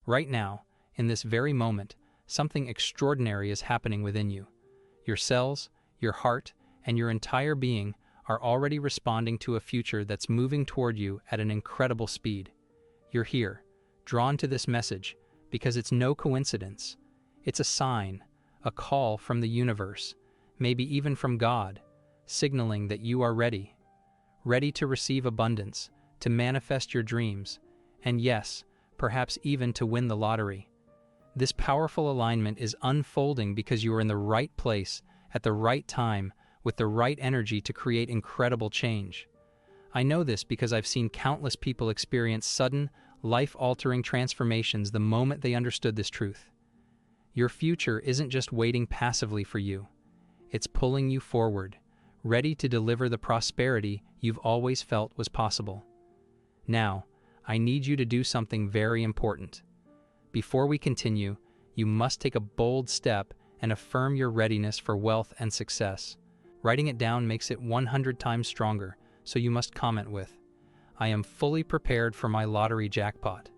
Right now, in this very moment, something extraordinary is happening within you. Your cells, your heart, and your entire being are already responding to a future that's moving toward you at an incredible speed. You're here, drawn to this message, because it's no coincidence. It's a sign, a call from the universe, maybe even from God, signaling that you are ready. Ready to receive abundance, to manifest your dreams, and yes, perhaps even to win the lottery. This powerful alignment is unfolding because you are in the right place, at the right time, with the right energy to create incredible change. I know this because I've seen countless people experience sudden, life-altering transformations the moment they understood this truth. Your future isn't just waiting passively for you. It's pulling you forward, ready to deliver the prosperity you've always felt was possible. Now, I need you to do something very important. Before we continue, you must take a bold step and affirm your readiness for wealth and success. Writing it down makes it 100 times stronger, so you must comment with, "I am fully prepared for my lottery jackpot."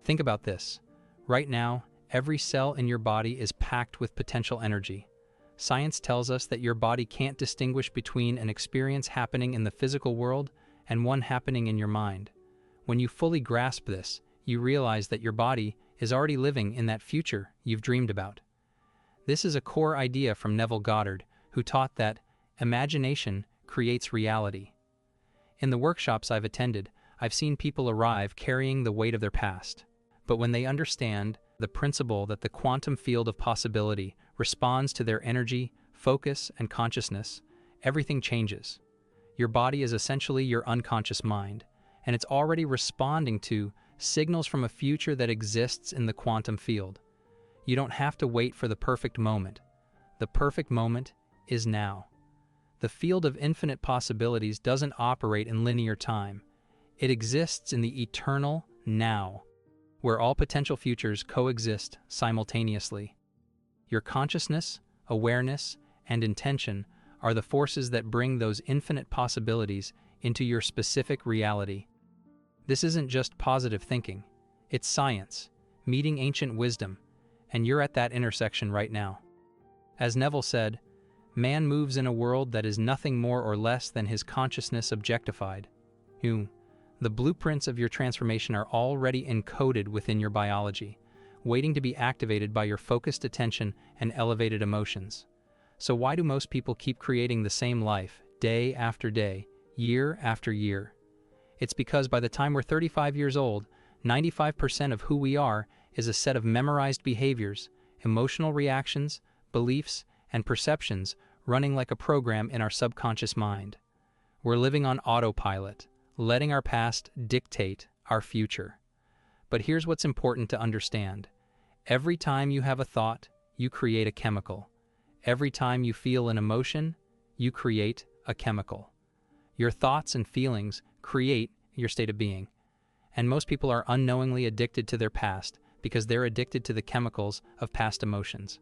Think about this. Right now, every cell in your body is packed with potential energy. Science tells us that your body can't distinguish between an experience happening in the physical world and one happening in your mind. When you fully grasp this, you realize that your body is already living in that future you've dreamed about. This is a core idea from Neville Goddard, who taught that imagination creates reality. In the workshops I've attended, I've seen people arrive carrying the weight of their past. But when they understand the principle that the quantum field of possibility responds to their energy, focus, and consciousness, everything changes. Your body is essentially your unconscious mind, and it's already responding to signals from a future that exists in the quantum field. You don't have to wait for the perfect moment. The perfect moment is now. The field of infinite possibilities doesn't operate in linear time. It exists in the eternal now, where all potential futures coexist simultaneously. Your consciousness, awareness, and intention are the forces that bring those infinite possibilities into your specific reality. This isn't just positive thinking. It's science, meeting ancient wisdom, and you're at that intersection right now. As Neville said, man moves in a world that is nothing more or less than his consciousness objectified. The blueprints of your transformation are already encoded within your biology, waiting to be activated by your focused attention and elevated emotions. So why do most people keep creating the same life, day after day, year after year? It's because by the time we're 35 years old, 95% of who we are is a set of memorized behaviors, emotional reactions, beliefs, and perceptions running like a program in our subconscious mind. We're living on autopilot, letting our past dictate our future. But here's what's important to understand. Every time you have a thought, you create a chemical. Every time you feel an emotion, you create a chemical. Your thoughts and feelings create your state of being. And most people are unknowingly addicted to their past because they're addicted to the chemicals of past emotions.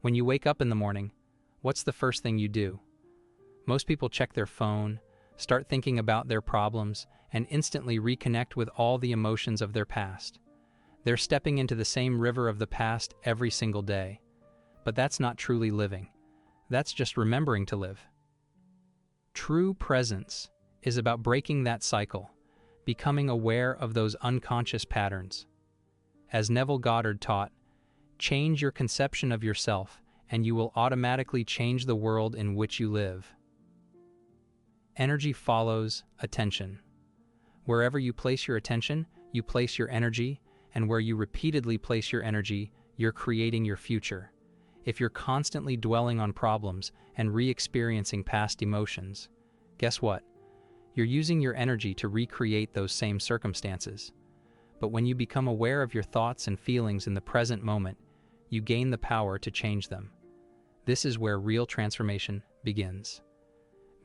When you wake up in the morning, what's the first thing you do? Most people check their phone, start thinking about their problems, and instantly reconnect with all the emotions of their past. They're stepping into the same river of the past every single day. But that's not truly living. That's just remembering to live. True presence is about breaking that cycle, becoming aware of those unconscious patterns. As Neville Goddard taught, change your conception of yourself and you will automatically change the world in which you live. Energy follows attention. Wherever you place your attention, you place your energy, and where you repeatedly place your energy, you're creating your future. If you're constantly dwelling on problems and re-experiencing past emotions, guess what? You're using your energy to recreate those same circumstances. But when you become aware of your thoughts and feelings in the present moment, you gain the power to change them. This is where real transformation begins.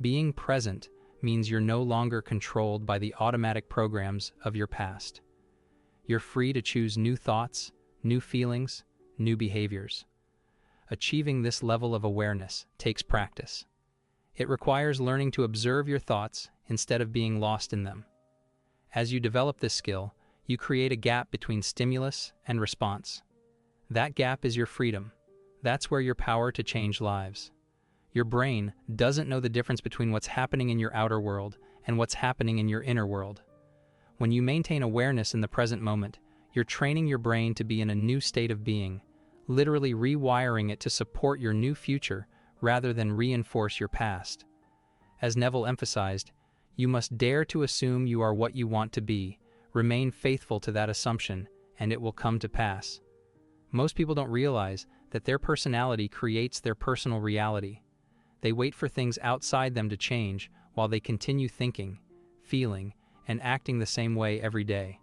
Being present means you're no longer controlled by the automatic programs of your past. You're free to choose new thoughts, new feelings, new behaviors. Achieving this level of awareness takes practice. It requires learning to observe your thoughts instead of being lost in them. As you develop this skill, You create a gap between stimulus and response. That gap is your freedom. That's where your power to change lives. Your brain doesn't know the difference between what's happening in your outer world and what's happening in your inner world. When you maintain awareness in the present moment, you're training your brain to be in a new state of being, literally rewiring it to support your new future rather than reinforce your past. As Neville emphasized, you must dare to assume you are what you want to be, remain faithful to that assumption, and it will come to pass. Most people don't realize that their personality creates their personal reality. They wait for things outside them to change while they continue thinking, feeling, and acting the same way every day.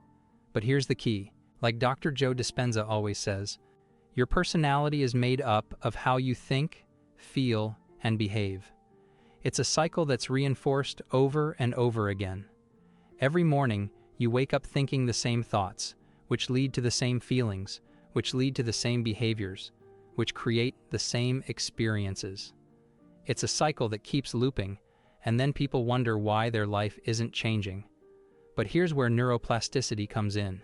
But here's the key. Like Dr. Joe Dispenza always says, your personality is made up of how you think, feel, and behave. It's a cycle that's reinforced over and over again. Every morning, you wake up thinking the same thoughts, which lead to the same feelings, which lead to the same behaviors, which create the same experiences. It's a cycle that keeps looping, and then people wonder why their life isn't changing. But here's where neuroplasticity comes in.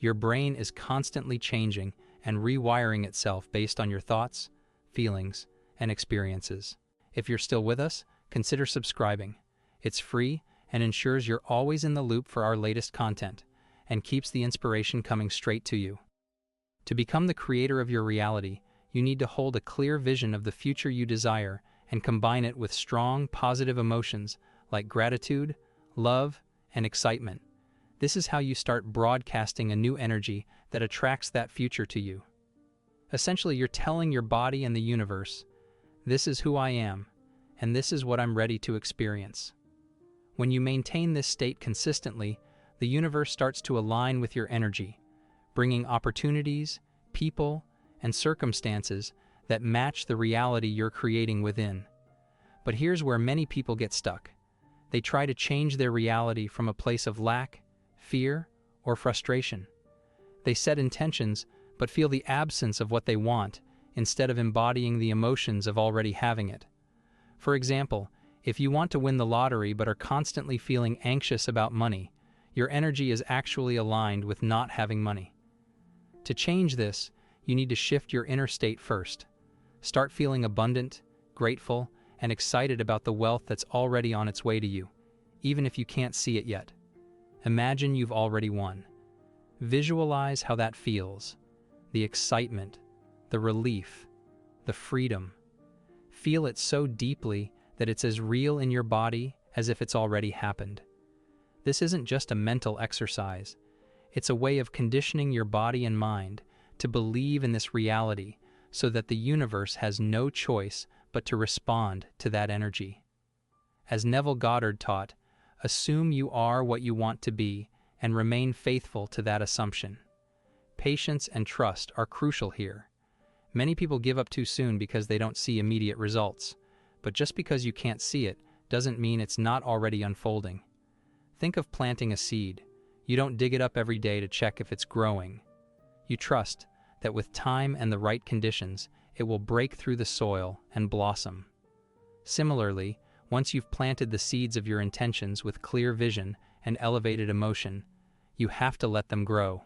Your brain is constantly changing and rewiring itself based on your thoughts, feelings, and experiences. If you're still with us, consider subscribing. It's free and ensures you're always in the loop for our latest content, and keeps the inspiration coming straight to you. To become the creator of your reality, you need to hold a clear vision of the future you desire and combine it with strong, positive emotions like gratitude, love, and excitement. This is how you start broadcasting a new energy that attracts that future to you. Essentially, you're telling your body and the universe, this is who I am, and this is what I'm ready to experience. When you maintain this state consistently, the universe starts to align with your energy, bringing opportunities, people, and circumstances that match the reality you're creating within. But here's where many people get stuck. They try to change their reality from a place of lack, fear, or frustration. They set intentions, but feel the absence of what they want, instead of embodying the emotions of already having it. For example, if you want to win the lottery but are constantly feeling anxious about money, your energy is actually aligned with not having money. To change this, you need to shift your inner state first. Start feeling abundant, grateful, and excited about the wealth that's already on its way to you, even if you can't see it yet. Imagine you've already won. Visualize how that feels. The excitement, the relief, the freedom. Feel it so deeply that it's as real in your body as if it's already happened. This isn't just a mental exercise. It's a way of conditioning your body and mind to believe in this reality so that the universe has no choice but to respond to that energy. As Neville Goddard taught, assume you are what you want to be and remain faithful to that assumption. Patience and trust are crucial here. Many people give up too soon because they don't see immediate results, but just because you can't see it doesn't mean it's not already unfolding. Think of planting a seed. You don't dig it up every day to check if it's growing. You trust that with time and the right conditions, it will break through the soil and blossom. Similarly, once you've planted the seeds of your intentions with clear vision and elevated emotion, you have to let them grow.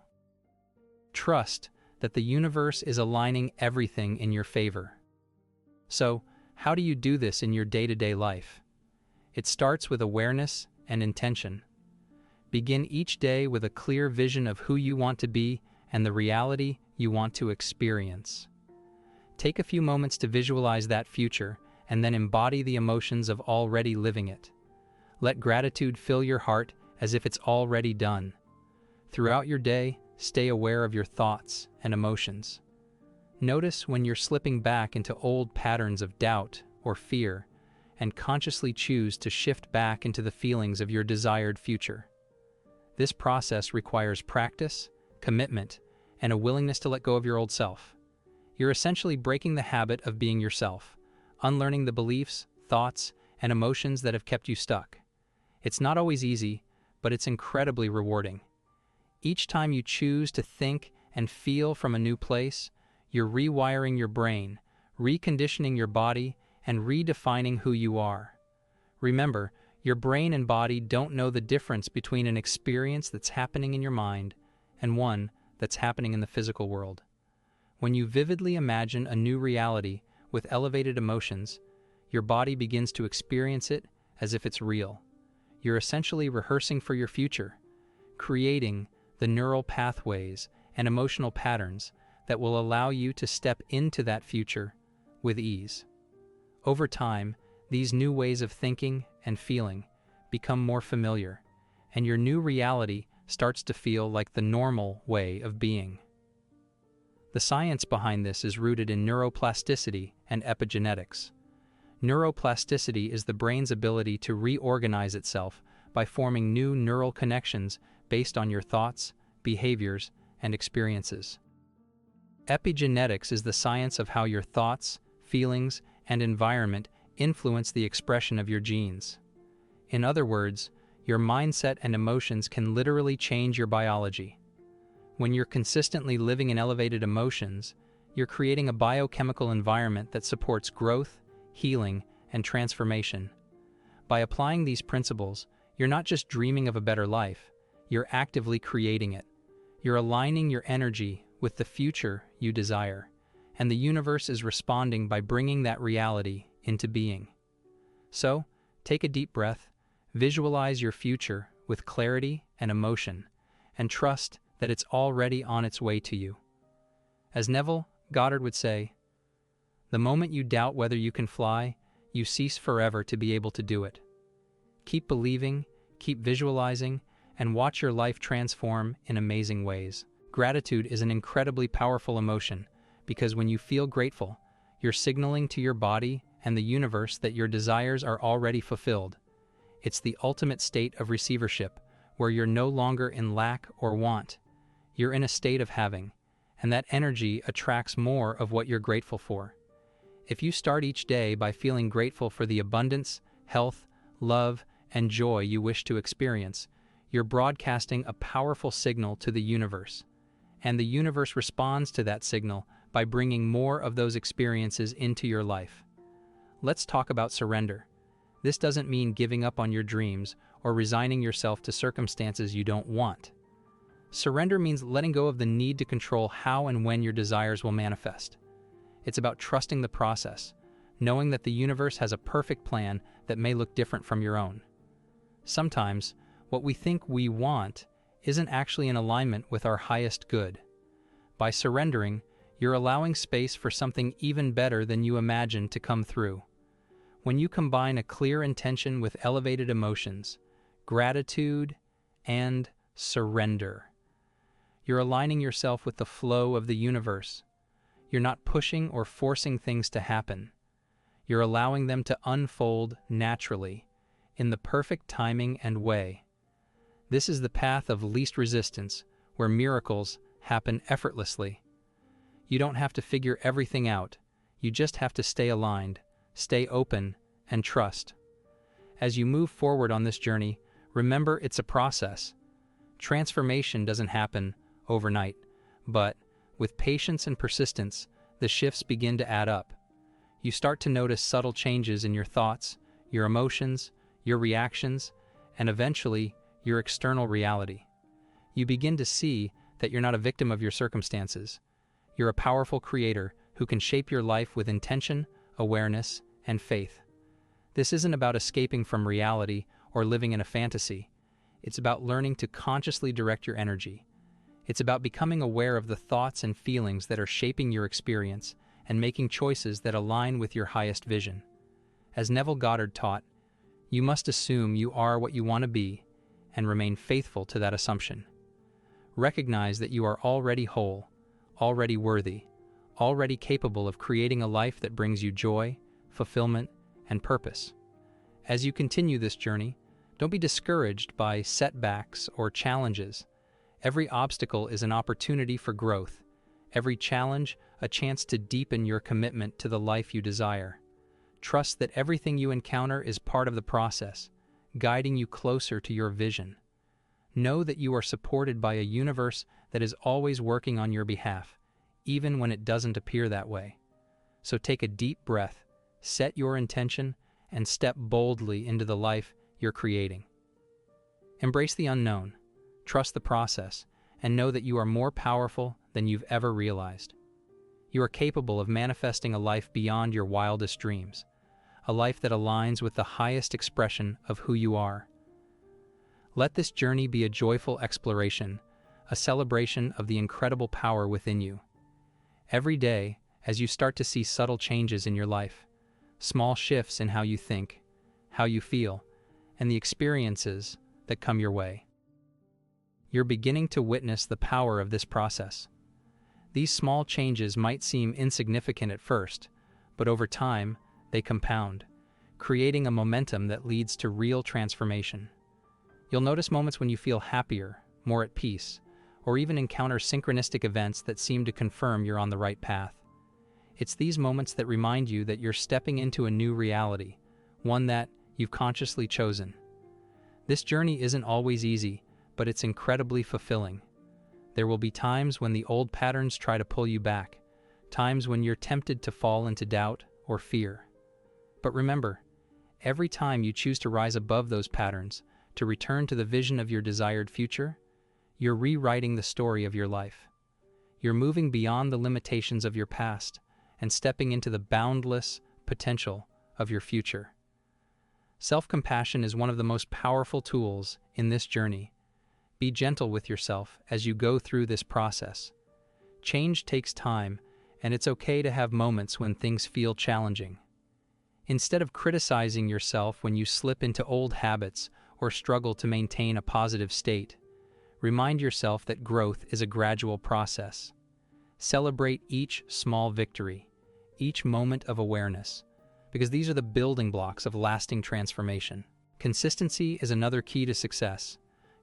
Trust that the universe is aligning everything in your favor. So, how do you do this in your day-to-day life? It starts with awareness and intention. Begin each day with a clear vision of who you want to be and the reality you want to experience. Take a few moments to visualize that future and then embody the emotions of already living it. Let gratitude fill your heart as if it's already done. Throughout your day, stay aware of your thoughts and emotions. Notice when you're slipping back into old patterns of doubt or fear, and consciously choose to shift back into the feelings of your desired future. This process requires practice, commitment, and a willingness to let go of your old self. You're essentially breaking the habit of being yourself, unlearning the beliefs, thoughts, and emotions that have kept you stuck. It's not always easy, but it's incredibly rewarding. Each time you choose to think and feel from a new place, you're rewiring your brain, reconditioning your body, and redefining who you are. Remember, your brain and body don't know the difference between an experience that's happening in your mind and one that's happening in the physical world. When you vividly imagine a new reality with elevated emotions, your body begins to experience it as if it's real. You're essentially rehearsing for your future, creating the neural pathways and emotional patterns that will allow you to step into that future with ease. Over time, these new ways of thinking and feeling become more familiar, and your new reality starts to feel like the normal way of being. The science behind this is rooted in neuroplasticity and epigenetics. Neuroplasticity is the brain's ability to reorganize itself by forming new neural connections based on your thoughts, behaviors, and experiences. Epigenetics is the science of how your thoughts, feelings, and environment influence the expression of your genes. In other words, your mindset and emotions can literally change your biology. When you're consistently living in elevated emotions, you're creating a biochemical environment that supports growth, healing, and transformation. By applying these principles, you're not just dreaming of a better life, you're actively creating it. You're aligning your energy with the future you desire, and the universe is responding by bringing that reality into being. So, take a deep breath, visualize your future with clarity and emotion, and trust that it's already on its way to you. As Neville Goddard would say, "The moment you doubt whether you can fly, you cease forever to be able to do it." Keep believing, keep visualizing, and watch your life transform in amazing ways. Gratitude is an incredibly powerful emotion because when you feel grateful, you're signaling to your body and the universe that your desires are already fulfilled. It's the ultimate state of receivership, where you're no longer in lack or want. You're in a state of having, and that energy attracts more of what you're grateful for. If you start each day by feeling grateful for the abundance, health, love, and joy you wish to experience, you're broadcasting a powerful signal to the universe. And the universe responds to that signal by bringing more of those experiences into your life. Let's talk about surrender. This doesn't mean giving up on your dreams or resigning yourself to circumstances you don't want. Surrender means letting go of the need to control how and when your desires will manifest. It's about trusting the process, knowing that the universe has a perfect plan that may look different from your own. Sometimes, what we think we want isn't actually in alignment with our highest good. By surrendering, you're allowing space for something even better than you imagined to come through. When you combine a clear intention with elevated emotions, gratitude, and surrender, you're aligning yourself with the flow of the universe. You're not pushing or forcing things to happen. You're allowing them to unfold naturally, in the perfect timing and way. This is the path of least resistance, where miracles happen effortlessly. You don't have to figure everything out. You just have to stay aligned, stay open, and trust. As you move forward on this journey, remember it's a process. Transformation doesn't happen overnight, but with patience and persistence, the shifts begin to add up. You start to notice subtle changes in your thoughts, your emotions, your reactions, and eventually, your external reality. You begin to see that you're not a victim of your circumstances. You're a powerful creator who can shape your life with intention, awareness, and faith. This isn't about escaping from reality or living in a fantasy. It's about learning to consciously direct your energy. It's about becoming aware of the thoughts and feelings that are shaping your experience and making choices that align with your highest vision. As Neville Goddard taught, you must assume you are what you want to be and remain faithful to that assumption. Recognize that you are already whole, already worthy, already capable of creating a life that brings you joy, fulfillment, and purpose. As you continue this journey, don't be discouraged by setbacks or challenges. Every obstacle is an opportunity for growth. Every challenge, a chance to deepen your commitment to the life you desire. Trust that everything you encounter is part of the process, guiding you closer to your vision. Know that you are supported by a universe that is always working on your behalf, even when it doesn't appear that way. So take a deep breath, set your intention, and step boldly into the life you're creating. Embrace the unknown, trust the process, and know that you are more powerful than you've ever realized. You are capable of manifesting a life beyond your wildest dreams, a life that aligns with the highest expression of who you are. Let this journey be a joyful exploration, a celebration of the incredible power within you. Every day, as you start to see subtle changes in your life, small shifts in how you think, how you feel, and the experiences that come your way, you're beginning to witness the power of this process. These small changes might seem insignificant at first, but over time, they compound, creating a momentum that leads to real transformation. You'll notice moments when you feel happier, more at peace, or even encounter synchronistic events that seem to confirm you're on the right path. It's these moments that remind you that you're stepping into a new reality, one that you've consciously chosen. This journey isn't always easy, but it's incredibly fulfilling. There will be times when the old patterns try to pull you back, times when you're tempted to fall into doubt or fear. But remember, every time you choose to rise above those patterns, to return to the vision of your desired future, you're rewriting the story of your life. You're moving beyond the limitations of your past and stepping into the boundless potential of your future. Self-compassion is one of the most powerful tools in this journey. Be gentle with yourself as you go through this process. Change takes time, and it's okay to have moments when things feel challenging. Instead of criticizing yourself when you slip into old habits or struggle to maintain a positive state, remind yourself that growth is a gradual process. Celebrate each small victory, each moment of awareness, because these are the building blocks of lasting transformation. Consistency is another key to success.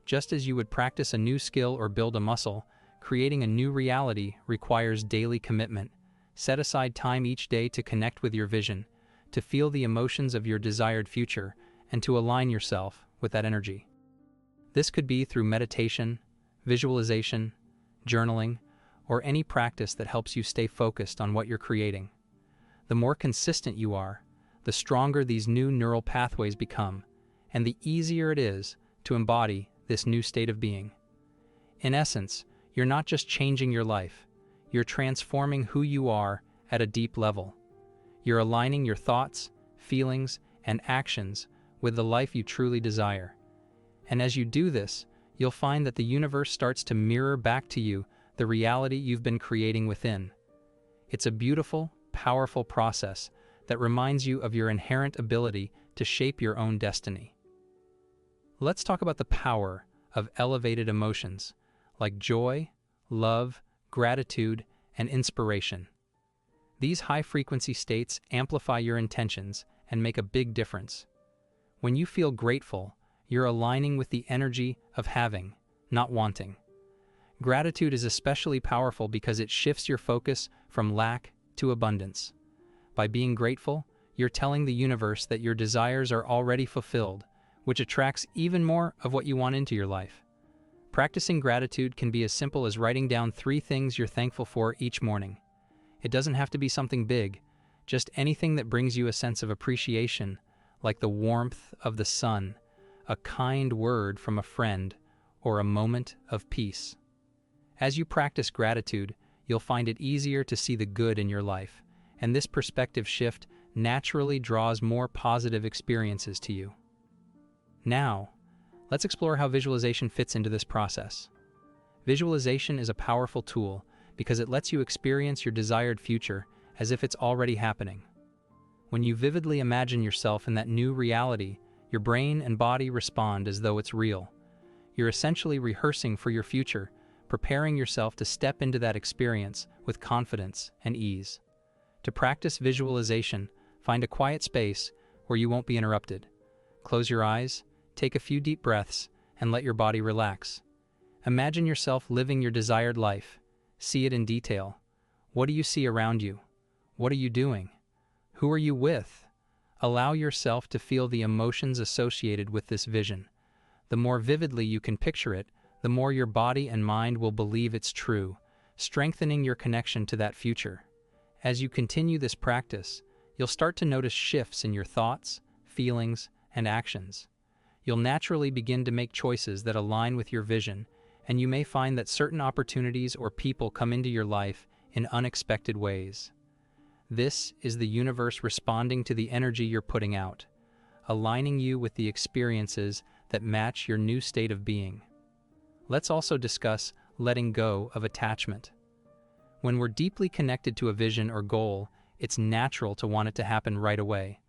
Just as you would practice a new skill or build a muscle, creating a new reality requires daily commitment. Set aside time each day to connect with your vision, to feel the emotions of your desired future, and to align yourself with that energy. This could be through meditation, visualization, journaling, or any practice that helps you stay focused on what you're creating. The more consistent you are, the stronger these new neural pathways become, and the easier it is to embody this new state of being. In essence, you're not just changing your life, you're transforming who you are at a deep level. You're aligning your thoughts, feelings, and actions with the life you truly desire. And as you do this, you'll find that the universe starts to mirror back to you the reality you've been creating within. It's a beautiful, powerful process that reminds you of your inherent ability to shape your own destiny. Let's talk about the power of elevated emotions like joy, love, gratitude, and inspiration. These high-frequency states amplify your intentions and make a big difference. When you feel grateful, you're aligning with the energy of having, not wanting. Gratitude is especially powerful because it shifts your focus from lack to abundance. By being grateful, you're telling the universe that your desires are already fulfilled, which attracts even more of what you want into your life. Practicing gratitude can be as simple as writing down 3 things you're thankful for each morning. It doesn't have to be something big, just anything that brings you a sense of appreciation, like the warmth of the sun, a kind word from a friend, or a moment of peace. As you practice gratitude, you'll find it easier to see the good in your life, and this perspective shift naturally draws more positive experiences to you. Now, let's explore how visualization fits into this process. Visualization is a powerful tool because it lets you experience your desired future as if it's already happening. When you vividly imagine yourself in that new reality, your brain and body respond as though it's real. You're essentially rehearsing for your future, preparing yourself to step into that experience with confidence and ease. To practice visualization, find a quiet space where you won't be interrupted. Close your eyes, take a few deep breaths, and let your body relax. Imagine yourself living your desired life. See it in detail. What do you see around you? What are you doing? Who are you with? Allow yourself to feel the emotions associated with this vision. The more vividly you can picture it, the more your body and mind will believe it's true, strengthening your connection to that future. As you continue this practice, you'll start to notice shifts in your thoughts, feelings, and actions. You'll naturally begin to make choices that align with your vision, and you may find that certain opportunities or people come into your life in unexpected ways. This is the universe responding to the energy you're putting out, aligning you with the experiences that match your new state of being. Let's also discuss letting go of attachment. When we're deeply connected to a vision or goal, it's natural to want it to happen right away.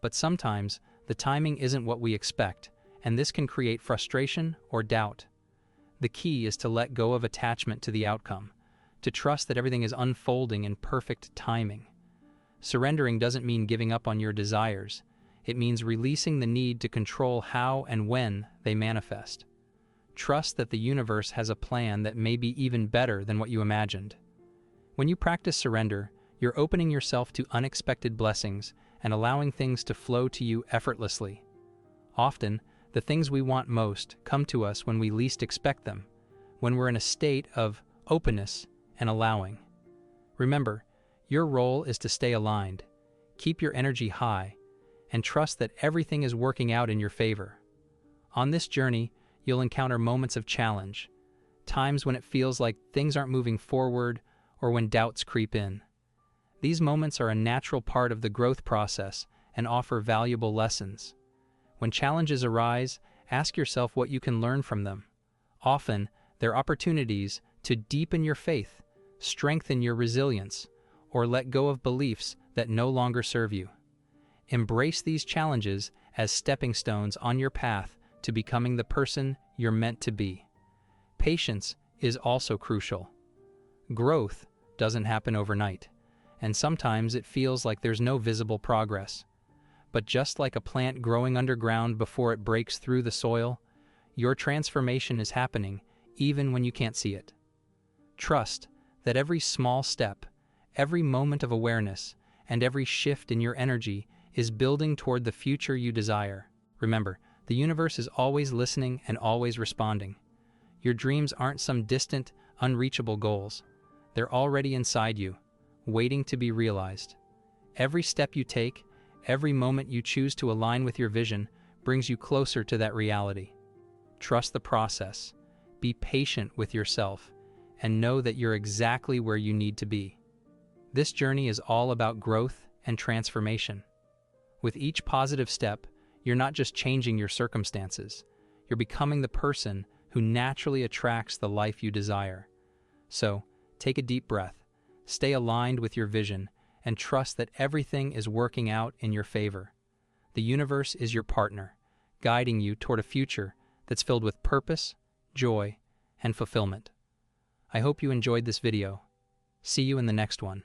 But sometimes, the timing isn't what we expect, and this can create frustration or doubt. The key is to let go of attachment to the outcome, to trust that everything is unfolding in perfect timing. Surrendering doesn't mean giving up on your desires. It means releasing the need to control how and when they manifest. Trust that the universe has a plan that may be even better than what you imagined. When you practice surrender, you're opening yourself to unexpected blessings and allowing things to flow to you effortlessly. Often, the things we want most come to us when we least expect them, when we're in a state of openness and allowing. Remember, your role is to stay aligned, keep your energy high, and trust that everything is working out in your favor. On this journey, you'll encounter moments of challenge, times when it feels like things aren't moving forward or when doubts creep in. These moments are a natural part of the growth process and offer valuable lessons. When challenges arise, ask yourself what you can learn from them. Often, they're opportunities to deepen your faith, strengthen your resilience, or let go of beliefs that no longer serve you. Embrace these challenges as stepping stones on your path to becoming the person you're meant to be. Patience is also crucial. Growth doesn't happen overnight, and sometimes it feels like there's no visible progress. But just like a plant growing underground before it breaks through the soil, your transformation is happening even when you can't see it. Trust that every small step, every moment of awareness, and every shift in your energy is building toward the future you desire. Remember, the universe is always listening and always responding. Your dreams aren't some distant, unreachable goals. They're already inside you, waiting to be realized. Every step you take, every moment you choose to align with your vision, brings you closer to that reality. Trust the process, be patient with yourself, and know that you're exactly where you need to be. This journey is all about growth and transformation. With each positive step, you're not just changing your circumstances, you're becoming the person who naturally attracts the life you desire. So, take a deep breath, stay aligned with your vision, and trust that everything is working out in your favor. The universe is your partner, guiding you toward a future that's filled with purpose, joy, and fulfillment. I hope you enjoyed this video. See you in the next one.